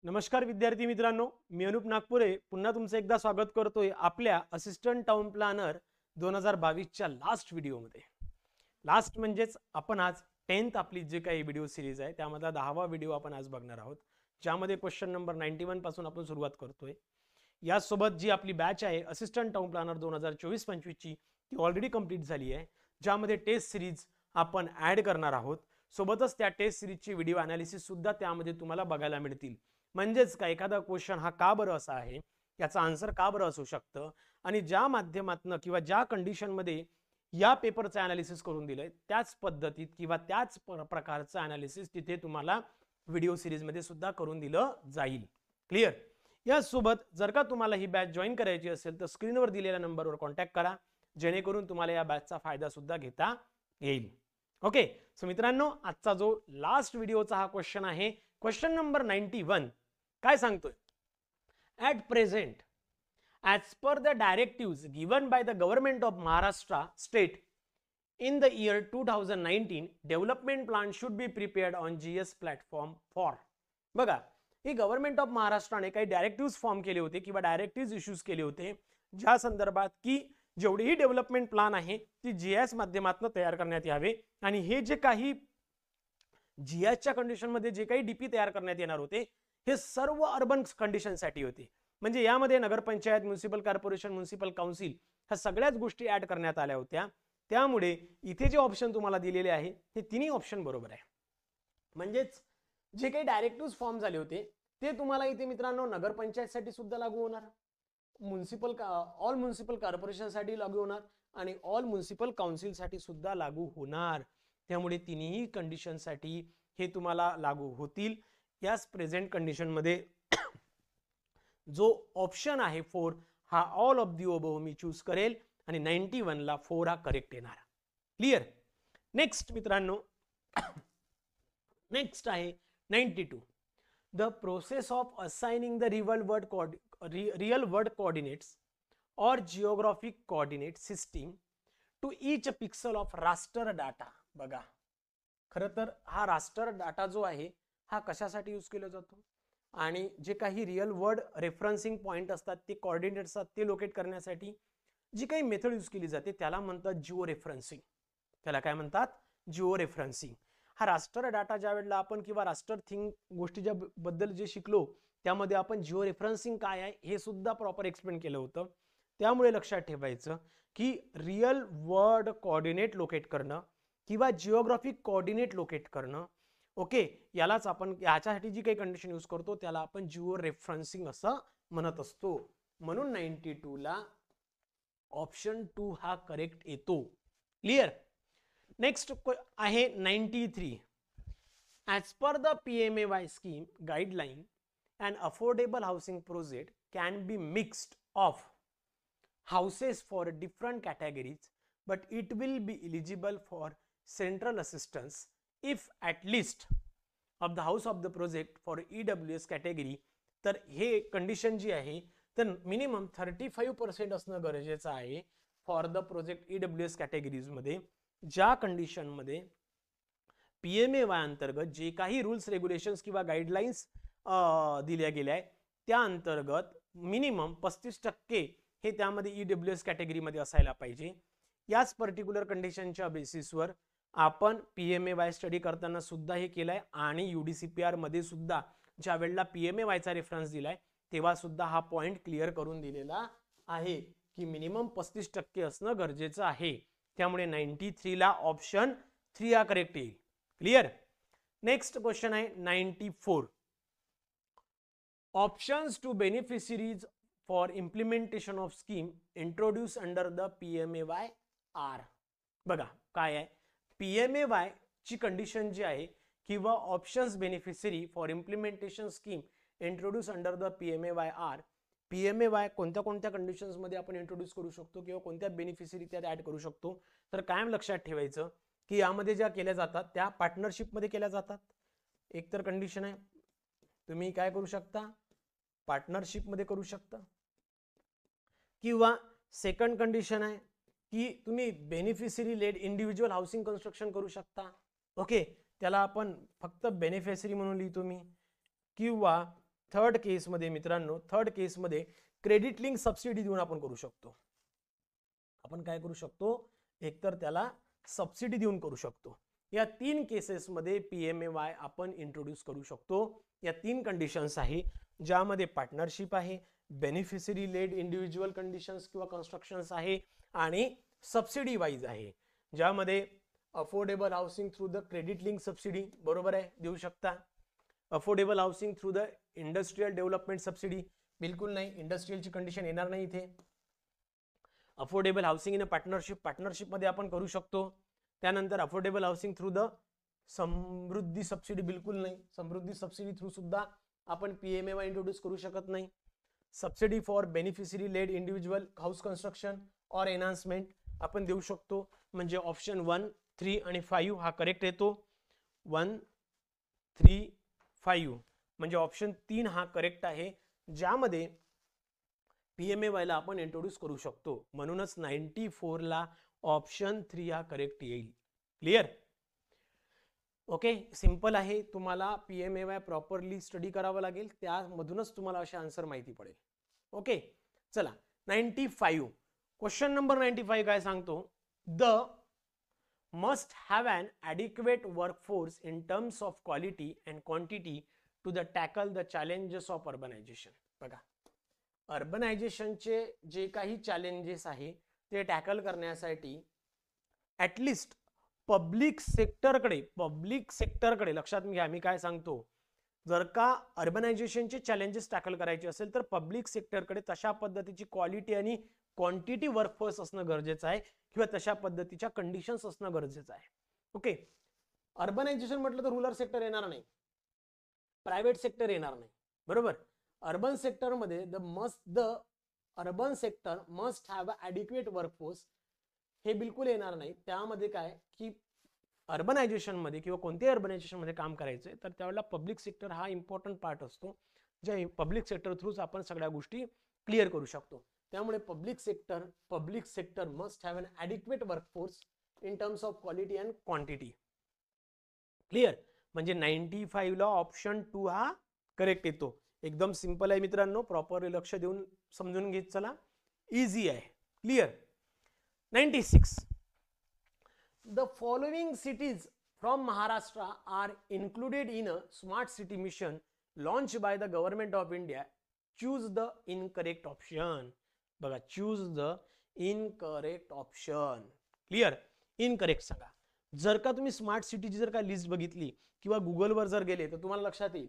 नमस्कार विद्यार्थी मित्रांनो, मी अनुप नागपुरे पुन्हा तुमचं एकदा स्वागत करतोय आपल्या असिस्टंट टाउन प्लॅनर 2022 च्या लास्ट व्हिडिओमध्ये. लास्ट म्हणजेच आपण आज 10th आपली जे काही व्हिडिओ सिरीज आहे त्यामधला 10वा व्हिडिओ आपण आज बघणार आहोत, ज्यामध्ये क्वेश्चन नंबर 91 पासून आपण सुरुवात करतोय. यासोबत जी आपली बॅच आहे असिस्टंट टाउन प्लॅनर 2024-25 ची ती ऑलरेडी कंप्लीट झाली आहे, ज्यामध्ये टेस्ट सिरीज आपण ऍड करणार आहोत. सोबतच त्या टेस्ट सिरीजची व्हिडिओ अनालिसिस सुद्धा त्यामध्ये तुम्हाला बघायला मिळतील. म्हणजेच का एखादा क्वेश्चन हा का बरं असा आहे, याचा आन्सर का बरं असू शकतं, आणि ज्या माध्यमातून किंवा ज्या कंडिशन मध्ये या पेपरचं अनालिसिस करून दिलंय त्याच पद्धतीत किंवा त्याच प्रकारचं अनालिसिस तिथे तुम्हाला व्हिडिओ सिरीज मध्ये सुद्धा करून दिलं जाईल. क्लिअर? यासोबत जर का तुम्हाला ही बॅच जॉईन करायची असेल तर स्क्रीनवर दिलेल्या नंबरवर कॉन्टॅक्ट करा, जेणेकरून तुम्हाला या बॅचचा फायदा सुद्धा घेता येईल. ओके, सो मित्रांनो, आजचा जो लास्ट व्हिडिओचा हा क्वेश्चन आहे, क्वेश्चन नंबर 91. काय सांगतोय? At present, as per the directives given by the government of Maharashtra state in the year 2019 development plan should be prepared on GS platform for. बघा, ही गव्हर्नमेंट ऑफ महाराष्ट्राने काही डायरेक्टिव्स फॉर्म केले होते किंवा directives issues केले होते, ज्या संदर्भात की जेवढेही डेव्हलपमेंट प्लान आहे ती जीएस माध्यमातून तयार करण्यात यावे, आणि हे जे काही जीएसच्या कंडिशन मध्ये जे काही डीपी तयार करण्यात येणार होते हे सर्व अर्बन कंडिशनसाठी होते. म्हणजे यामध्ये नगरपंचायत, म्युनिसिपल कॉर्पोरेशन, म्युनिसिपल काउन्सिल ह्या सगळ्याच गोष्टी ऍड करण्यात आल्या होत्या. त्यामुळे इथे जे ऑप्शन तुम्हाला दिलेले आहे ते तिन्ही ऑप्शन बरोबर आहे. म्हणजेच जे काही डायरेक्टिव्स फॉर्म झाले होते ते तुम्हाला इथे मित्रांनो नगरपंचायतसाठी सुद्धा लागू होणार, ऑल म्युनिसिपल कॉर्पोरेशनसाठी लागू होणार आणि ऑल म्युनिसिपल काउन्सिलसाठी सुद्धा लागू होणार. त्यामुळे तिन्ही कंडिशनसाठी हे तुम्हाला लागू होतील. याच प्रेझेंट कंडिशन मध्ये जो ऑप्शन आहे 4 हा all of the above me choose करेल आणि 91 ला 4 हा करेक्ट येणार. क्लिअर? नेक्स्ट मित्रांनो, नेक्स्ट आहे 92. The process of assigning the real world coordinates और geographic coordinate system to each pixel of raster data. बघा, खरं तर हा रास्टर डाटा जो आहे हा कशासाठी यूज केला जातो, आणि जे काही रियल वर्ल्ड रेफरन्सिंग पॉइंट असतात ते कोऑर्डिनेट असतात ते लोकेट करण्यासाठी जी काही मेथड यूज केली जाते त्याला म्हणतात जिओ रेफरन्सिंग. त्याला काय म्हणतात? जिओ रेफरन्सिंग. हा रास्टर डाटा ज्या वेळेला आपण किंवा रास्टर थिंग गोष्टी ज्या बद्दल जे शिकलो त्यामध्ये आपण जिओ रेफरन्सिंग काय आहे हे सुद्धा प्रॉपर एक्सप्लेन केलं होतं. त्यामुळे लक्षात ठेवायचं की रियल वर्ल्ड कोऑर्डिनेट लोकेट करणं किंवा जिओग्राफिक कोऑर्डिनेट लोकेट करणं, ओके, यालाच आपण याच्यासाठी जी काही कंडिशन यूज करतो त्याला आपण जिओ रेफरन्सिंग असं म्हणत असतो. म्हणून 92 ला ऑप्शन 2 हा करेक्ट येतो. क्लिअर? नेक्स्ट आहे 93. As per the PMAY scheme guideline and affordable housing project can be mixed of houses for different categories, but it will be eligible for central assistance if at least of the house of the project for EWS category. तर हे condition जी आहे तर minimum 35% असणं गरजेचं आहे for the project EWS categories मध्ये, ज्या कंडिशन मध्ये PMAY अंतर्गत जे काही रूल्स रेग्युलेशन्स किंवा गाईडलाईन्स दिल्या गेल्या आहेत त्या अंतर्गत मिनिमम 35% हे त्यामध्ये EWS कॅटेगरीमध्ये असायला पाहिजे. याच पर्टिक्युलर कंडिशनच्या बेसिसवर आपण PMAY स्टडी करताना सुद्धा हे केलंय, आणि UDCPR मध्ये सुद्धा ज्या वेळेला PMAY चा रेफरन्स दिलाय तेव्हा सुद्धा हा पॉइंट क्लिअर करून दिलेला आहे की मिनिमम 35% असणं गरजेचं आहे. त्यामुळे 93 ला ऑप्शन 3 हा करेक्ट येईल. क्लिअर? नेक्स्ट क्वेश्चन आहे 94. Options to beneficiaries for implementation of scheme introduce under the PMAY are. बघा काय आहे, PMAY ची कंडिशन जी आहे किंवा options beneficiary for implementation scheme introduce under the PMAY are. PMAY कोणत्या कोणत्या कंडिशन्स मध्ये आपण इंट्रोड्यूस करू शकतो किंवा कोणत्या बेनिफिशरी त्यात ऍड करू शकतो, तर कायम लक्षात ठेवायचं की यामध्ये ज्या केल्या जातात त्या पार्टनरशिप मध्ये केल्या जातात. एक तर कंडिशन आहे तुम्ही काय करू शकता, पार्टनरशिप मध्ये करू शकता, किंवा सेकंड कंडिशन आहे की तुम्ही beneficiary led individual housing construction करू शकता. ओके, त्याला आपण फक्त बेनिफिशरी म्हणून लिहितो मी, किंवा थर्ड केसमध्ये मित्रांनो, थर्ड केसमध्ये क्रेडिट लिंक सबसिडी देऊन आपण करू शकतो. आपण काय करू शकतो, एकतर त्याला सबसिडी देऊन करू शकतो. या 3 केसेसमध्ये PMAY आपण इंट्रोड्यूस करू शकतो. या 3 कंडिशन्स आहे, ज्यामध्ये पार्टनरशिप आहे, बेनिफिशरी लेड इंडिव्हिज्युअल कंडिशन्स किंवा कन्स्ट्रक्शन्स आहे आणि सबसिडी वाईज आहे, ज्यामध्ये affordable housing through the credit link subsidy बरोबर आहे देऊ शकता. Affordable housing through the industrial development subsidy बिलकुल नाही, इंडस्ट्रियलची कंडिशन येणार नाही इथे. Affordable housing in a partnership मध्ये आपण करू शकतो. त्यानंतर affordable housing through the Samriddhi subsidy बिलकुल नाही, समृद्धी सबसिडी थ्रू सुद्धा आपण PMAY इंट्रोड्यूस करू शकत नाही. Subsidy for beneficiary led individual house construction और एनहान्समेंट आपण देऊ शकतो. म्हणजे ऑप्शन 1, 3 आणि 5 हा करेक्ट येतो. 1, 3, 5 म्हणजे ऑप्शन 3 हा करेक्ट आहे, ज्यामध्ये PMAY ला आपण इंट्रोड्यूस करू शकतो. म्हणूनच 94 ला ऑप्शन 3 हा करेक्ट येईल. क्लिअर? ओके, सिंपल आहे. तुम्हाला PMAY प्रॉपरली स्टडी करावं लागेल, त्यामधूनच तुम्हाला असे आन्सर माहिती पडेल. ओके, चला 95. क्वेश्चन नंबर 95 काय सांगतो, the must have an adequate workforce in terms of quality and quantity to the tackle the challenges of urbanisation. बघा, अर्बनायझेशनचे जे काही चॅलेंजेस आहे ते टॅकल करण्यासाठी ॲटलिस्ट पब्लिक सेक्टरकडे लक्षात घ्या, मी काय सांगतो, जर का अर्बनायझेशनचे चॅलेंजेस टॅकल करायचे असेल तर पब्लिक सेक्टरकडे तशा पद्धतीची क्वालिटी आणि क्वांटिटी वर्कफोर्स असणं गरजेचं आहे किंवा तशा पद्धतीच्या कंडिशन्स असणं गरजेचं आहे. ओके, अर्बनायझेशन म्हटलं तर रूरल सेक्टर येणार नाही, प्रायव्हेट सेक्टर येणार नाही, बरोबर. अर्बन सेक्टरमध्ये the urban sector must have a adequate workforce हे बिलकुल येणार नाही. त्यामध्ये काय की अर्बनायझेशन मध्ये किंवा कोणत्याही अर्बनायझेशन मध्ये काम करायचंय तर त्यावेळेला पब्लिक सेक्टर हा इम्पॉर्टंट पार्ट असतो, ज्या पब्लिक सेक्टर थ्रूच आपण सगळ्या गोष्टी क्लिअर करू शकतो. त्यामुळे public sector must have an adequate workforce in terms of quality and quantity. Clear? म्हणजे 95 ला ऑप्शन 2 हा करेक्ट येतो. एकदम सिंपल आहे मित्रांनो, प्रॉपर लक्ष देऊन समजून घेत चला, इझी आहे. Clear? 96. The following cities from Maharashtra are included in a smart city mission launched by the government of India. Choose the incorrect option. बघा, choose the incorrect option. Clear? Incorrect सांगा. जर का तुम्ही स्मार्ट सिटीची जर का list बघितली किंवा गुगलवर जर गेले तर तुम्हाला लक्षात येईल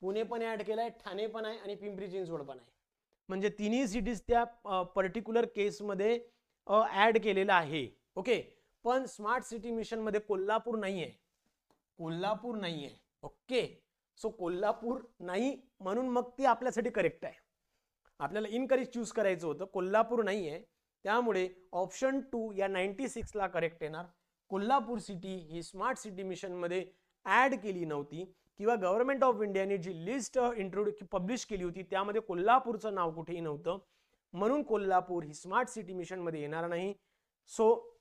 पुणे पण ऍड केलाय, ठाणे पण आहे आणि पिंपरी चिंचवड पण आहे. म्हणजे तिन्ही सिटीज त्या पर्टिक्युलर केसमध्ये ऍड केलेला आहे. ओके, पण स्मार्ट सिटी मिशन मध्ये कोल्हापूर नाहीये. ओके, सो कोल्हापूर नाही म्हणून मग ती आपल्यासाठी करेक्ट आहे. आपल्याला इनकरेक्ट चूज करायचं होतं, कोल्हापूर नाहीये, त्यामुळे ऑप्शन 2 या 96 ला करेक्ट येणार. कोल्हापूर सिटी ही स्मार्ट सिटी मिशन मध्ये ऍड केली नव्हती किंवा गव्हर्नमेंट ऑफ इंडियाने जी लिस्ट पब्लिश केली होती त्यामध्ये कोल्हापूरचं नाव कुठेही नव्हतं, म्हणून कोल्हापूर ही स्मार्ट सिटी मिशन मध्ये येणार नाही. सो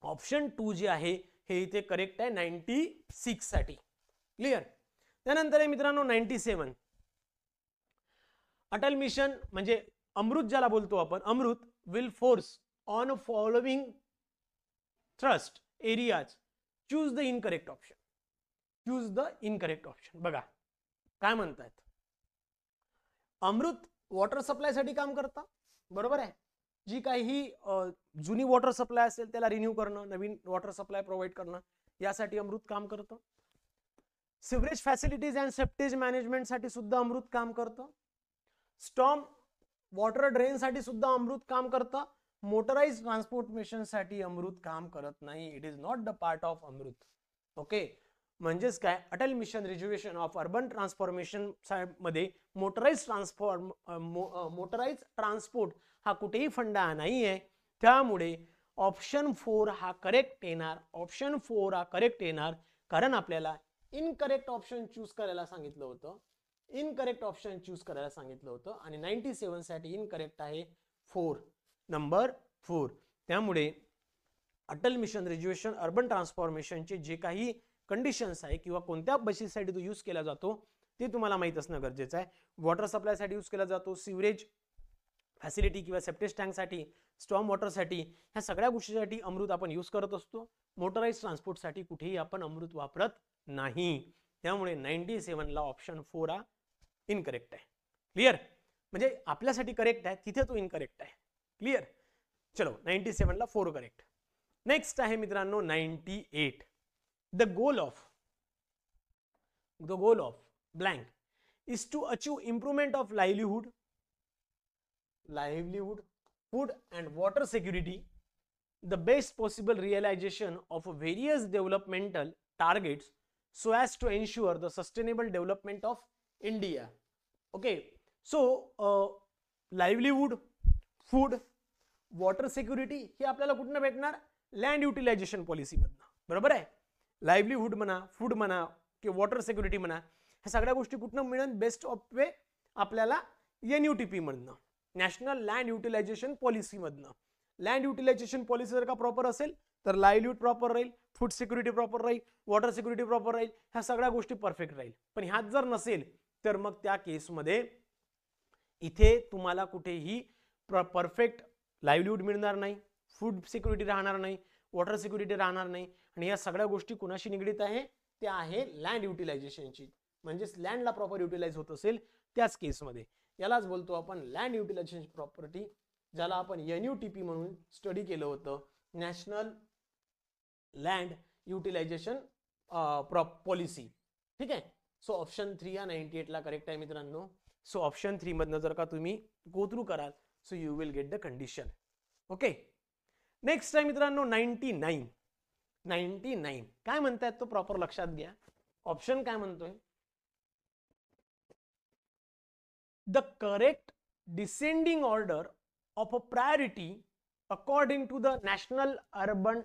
ऑप्शन 2 जे आहे हे इथे करेक्ट आहे 96 साठी. क्लिअर? त्यानंतर आहे मित्रांनो 97. अटल मिशन म्हणजे अमृत ज्याला बोलतो आपण, Amrut will force on following thrust areas. Choose the incorrect option. बघा काय म्हणतात, अमृत वॉटर सप्लाय साठी काम करतं, बरोबर आहे. जी काही जुनी वॉटर सप्लाय असेल त्याला रिन्यू करणं, नवीन वॉटर सप्लाय प्रोव्हाइड करणं, यासाठी अमृत काम करतं. Sewerage facilities and septage management साठी सुद्धा अमृत काम करतं. स्टॉर्म वॉटर ड्रेन साठी सुद्धा अमृत काम करतं. मोटराइज ट्रान्सपोर्टेशन साठी अमृत काम करत नाही. It is not the part of Amrut. Okay, म्हणजेच काय, Atal mission rejuvenation of urban transformation मध्ये मोटराइज ट्रान्सपोर्ट हा कुठेही फंडा नाहीये. त्यामुळे ऑप्शन 4 हा करेक्ट येणार. कारण आपल्याला इनकरेक्ट ऑप्शन चूज करायला सांगितलं होतं. आणि 97 साठी इनकरेक्ट आहे नंबर 4. त्यामुळे अटल मिशन रिज्युवेशन अर्बन ट्रान्सफॉर्मेशनचे जे काही कंडिशन्स आहे किंवा कोणत्या बेसिससाठी तो यूज केला जातो ते तुम्हाला माहित असणं गरजेचं आहे. वॉटर सप्लायसाठी यूज केला जातो, सिवरेज फॅसिलिटी किंवा सेप्टेज टँकसाठी, स्टॉर्म वॉटरसाठी, ह्या सगळ्या गोष्टीसाठी अमृत आपण यूज करत असतो. मोटराइज ट्रान्सपोर्टसाठी कुठेही आपण अमृत वापरत नाही. त्यामुळे 97 ला ऑप्शन 4 हा इनकरेक्ट आहे. क्लिअर? म्हणजे आपल्यासाठी करेक्ट आहे, तिथे तो इनकरेक्ट आहे. क्लिअर? चलो 97 ला 4 करेक्ट. नेक्स्ट आहे मित्रांनो 98. The goal of blank is to achieve improvement of livelihood, food and water security, the best possible realization of various developmental targets so as to ensure the sustainable development of India. Okay, so livelihood, food, water security हे आपल्याला कुठनं भेटणार? Land utilisation policy मधनं. बरोबर आहे? Livelihood म्हणा, food म्हणा किंवा वॉटर सिक्युरिटी म्हणा, ह्या सगळ्या गोष्टी कुठनं मिळेल? बेस्ट ऑफ वे आपल्याला NUTP मधनं, नॅशनल लँड युटिलायझेशन पॉलिसी मधनं. लँड युटिलायझेशन पॉलिसी जर का प्रॉपर असेल तर लाईव्हलीहुड प्रॉपर राहील, फूड सिक्युरिटी प्रॉपर राहील, वॉटर सिक्युरिटी प्रॉपर राहील, ह्या सगळ्या गोष्टी परफेक्ट राहील. पण ह्यात जर नसेल तर मग त्या केसमध्ये इथे तुम्हाला कुठेही परफेक्ट लाईव्हलीहुड मिळणार नाही, फूड सिक्युरिटी राहणार नाही, वॉटर सिक्युरिटी राहणार नाही. आणि या सगळ्या गोष्टी कुणाशी निगडीत आहे? त्या आहे लँड युटिलायझेशनची. म्हणजेच लँडला प्रॉपर युटिलाइज होत असेल त्याच केसमध्ये. यालाच बोलतो आपण लँड युटिलायझेशन प्रॉपर्टी, ज्याला आपण NUTP म्हणून स्टडी केलं होतं, नॅशनल लँड युटिलायझेशन पॉलिसी. ठीक आहे? सो ऑप्शन 3 हा 98 ला करेक्ट आहे मित्रांनो. सो ऑप्शन 3 मधनं जर का तुम्ही गो थ्रू कराल so you will get the condition. Okay, next आहे मित्रांनो 99 काय म्हणतायत तो प्रॉपर लक्षात घ्या. ऑप्शन काय म्हणतोय? The correct descending order of a priority according to the national urban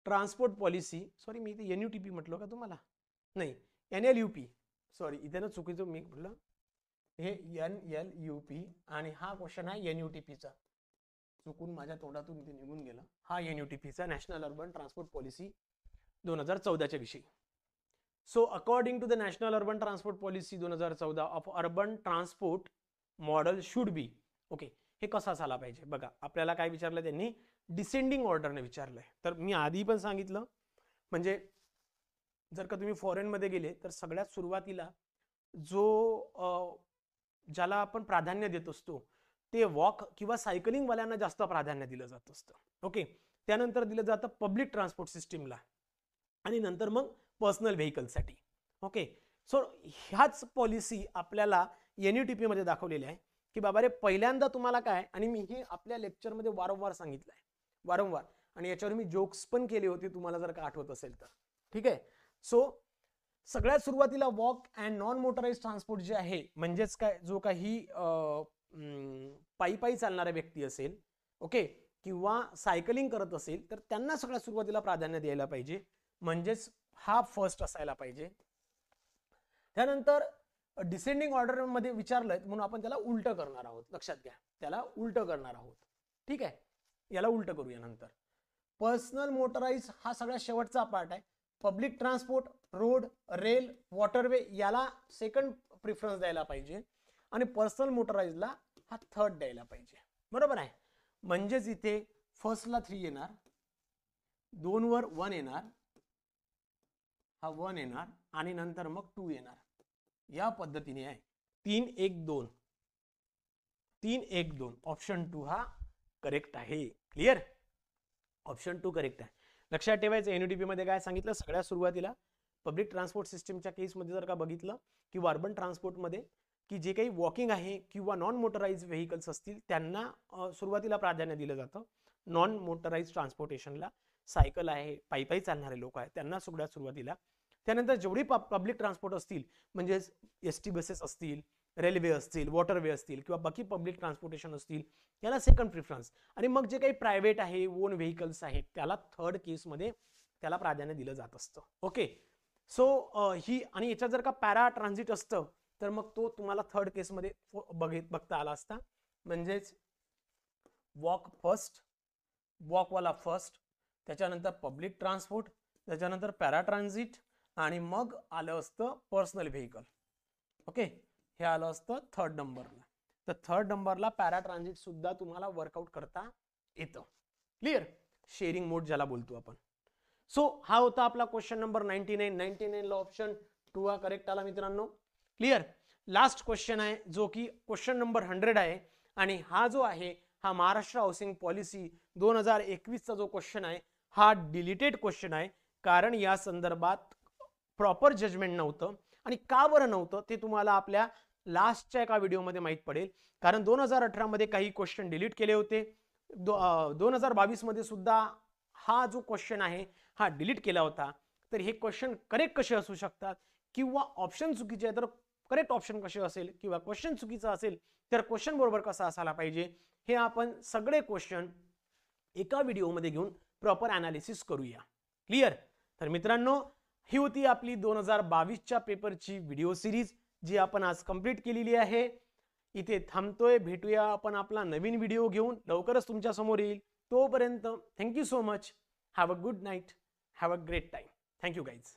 transport policy. Sorry, मी इथे NUTP म्हटलो का तुम्हाला? नाही, NLUP. सॉरी, इथे ना चुकीचं मी म्हटलं, हे NLUP आणि हा क्वेश्चन आहे NUTPचा. चुकून माझ्या तोंडातून इथे निघून गेला. हा NUTPचा नॅशनल अर्बन ट्रान्सपोर्ट पॉलिसी 2014च्या विषयी. So according to the national urban transport policy 2014 of urban transport model should be. Okay, हे कसं असायला पाहिजे? बघा, आपल्याला काय विचारलं त्यांनी? डिसेंडिंग ऑर्डरने विचारलंय. तर मी आधी पण सांगितलं, म्हणजे जर का तुम्ही फॉरेन मध्ये गेले तर सगळ्यात सुरुवातीला ज्याला आपण प्राधान्य देत असतो ते वॉक किंवा सायकलिंग वाल्यांना जास्त प्राधान्य दिलं जात असतं. ओके, त्यानंतर दिलं जातं पब्लिक ट्रान्सपोर्ट सिस्टीमला आणि नंतर मग पर्सनल व्हेकलसाठी. ओके, सो ह्याच पॉलिसी आपल्याला NUTP मध्ये दाखवलेल्या आहे की बाबा रे, पहिल्यांदा तुम्हाला काय, आणि मी हे आपल्या लेक्चरमध्ये वारंवार सांगितलंय, वारंवार, आणि याच्यावर मी जोक्स पण केले होते तुम्हाला जर का आठवत असेल तर. ठीक आहे? सो सगळ्यात सुरुवातीला walk and non motorise transport जे आहे, म्हणजेच काय, जो काही पायी चालणारा व्यक्ती असेल, ओके, किंवा सायकलिंग करत असेल, तर त्यांना सगळ्यात सुरुवातीला प्राधान्य द्यायला पाहिजे. म्हणजेच हा फर्स्ट असायला पाहिजे. त्यानंतर डिसेंडिंग ऑर्डर मध्ये विचारलंय म्हणून आपण त्याला उलट करणार आहोत. लक्षात घ्या, त्याला उलट करणार आहोत. ठीक आहे? याला उलट करूया नंतर. पर्सनल मोटराइज हा सगळ्यात शेवटचा पार्ट आहे. Public transport, road, rail, waterway याला सेकंड प्रिफरन्स द्यायला पाहिजे आणि पर्सनल मोटराइजला हा थर्ड द्यायला पाहिजे. बरोबर आहे? म्हणजेच इथे फर्स्टला 3 येणार, 2 वर 1 येणार, हा 1 येणार आणि नंतर मग 2 येणार. या पद्धतीने आहे. 3 1 2 3 1 2. ऑप्शन 2 हा करेक्ट आहे. क्लिअर? ऑप्शन 2 करेक्ट आहे. लक्षात ठेवायचं, NUTP मध्ये काय सांगितलं? सगळ्यात सुरुवातीला पब्लिक ट्रान्सपोर्ट सिस्टीमच्या केसमध्ये जर का बघितलं किंवा अर्बन ट्रान्सपोर्टमध्ये की जे काही वॉकिंग आहे किंवा नॉन मोटराइज व्हेकल्स असतील त्यांना सुरुवातीला प्राधान्य दिलं जातं. नॉन मोटराइज ट्रान्सपोर्टेशनला सायकल आहे, पायी चालणारे लोक आहेत त्यांना सगळ्यात सुरुवातीला. त्यानंतर जेवढी पब्लिक ट्रान्सपोर्ट असतील, म्हणजे ST बसेस असतील, रेल्वे असतील, वॉटरवे असतील किंवा बाकी पब्लिक ट्रान्सपोर्टेशन असतील, याला सेकंड प्रिफरन्स. आणि मग जे काही प्रायव्हेट आहे, ओन व्हेकल्स आहेत, त्याला थर्ड केसमध्ये त्याला प्राधान्य दिलं जात असतं. ओके, सो ही, आणि याच्यात जर का पॅरा ट्रान्झिट असतं तर मग तो तुम्हाला थर्ड केसमध्ये बघता आला असता. म्हणजेच वॉक फर्स्ट, वॉकवाला फर्स्ट, त्याच्यानंतर पब्लिक ट्रान्सपोर्ट, त्याच्यानंतर पॅरा ट्रान्झिट आणि मग आलं असतं पर्सनल व्हेकल. ओके, हे आलं असतं थर्ड नंबरला. तर थर्ड नंबरला पॅरा ट्रान्झिट सुद्धा तुम्हाला वर्कआउट करता येतं. क्लिअर, शेअरिंग मोड ज्याला बोलतो आपण. सो हा होता आपला क्वेश्चन नंबर 99 ला ऑप्शन 2 हा करेक्ट आला मित्रांनो. क्लिअर. लास्ट क्वेश्चन आहे जो की क्वेश्चन नंबर 100 आहे आणि हा जो आहे हा महाराष्ट्र हाऊसिंग पॉलिसी 2021 चा जो क्वेश्चन आहे हा डिलीटेड क्वेश्चन आहे, कारण या संदर्भात प्रॉपर जजमेंट नव्हतं. आणि का बरं नव्हतं ते तुम्हाला आपल्या लास्टच्या एका व्हिडिओमध्ये माहित पडेल, कारण 2018 मध्ये काही क्वेश्चन डिलीट केले होते. 2022 मध्ये सुद्धा हा जो क्वेश्चन आहे हा डिलीट केला होता. तर हे क्वेश्चन करेक्ट कसे असू शकतात, किंवा ऑप्शन चुकीचे आहे तर करेक्ट ऑप्शन कसे असेल, किंवा क्वेश्चन चुकीचा असेल तर क्वेश्चन बरोबर कसा असायला पाहिजे, हे आपण सगळे क्वेश्चन एका व्हिडिओमध्ये घेऊन प्रॉपर अनालिसिस करूया. क्लिअर. तर मित्रांनो, ही होती आपली 2022च्या पेपरची व्हिडिओ सिरीज जी आपण आज कंप्लीट केलेली आहे. इथे थांबतोय, भेटूया आपण आपला नवीन व्हिडिओ घेऊन, लवकरच तुमच्या समोर येईल. तोपर्यंत thank you so much. Have a good night, have a great time. Thank you guys.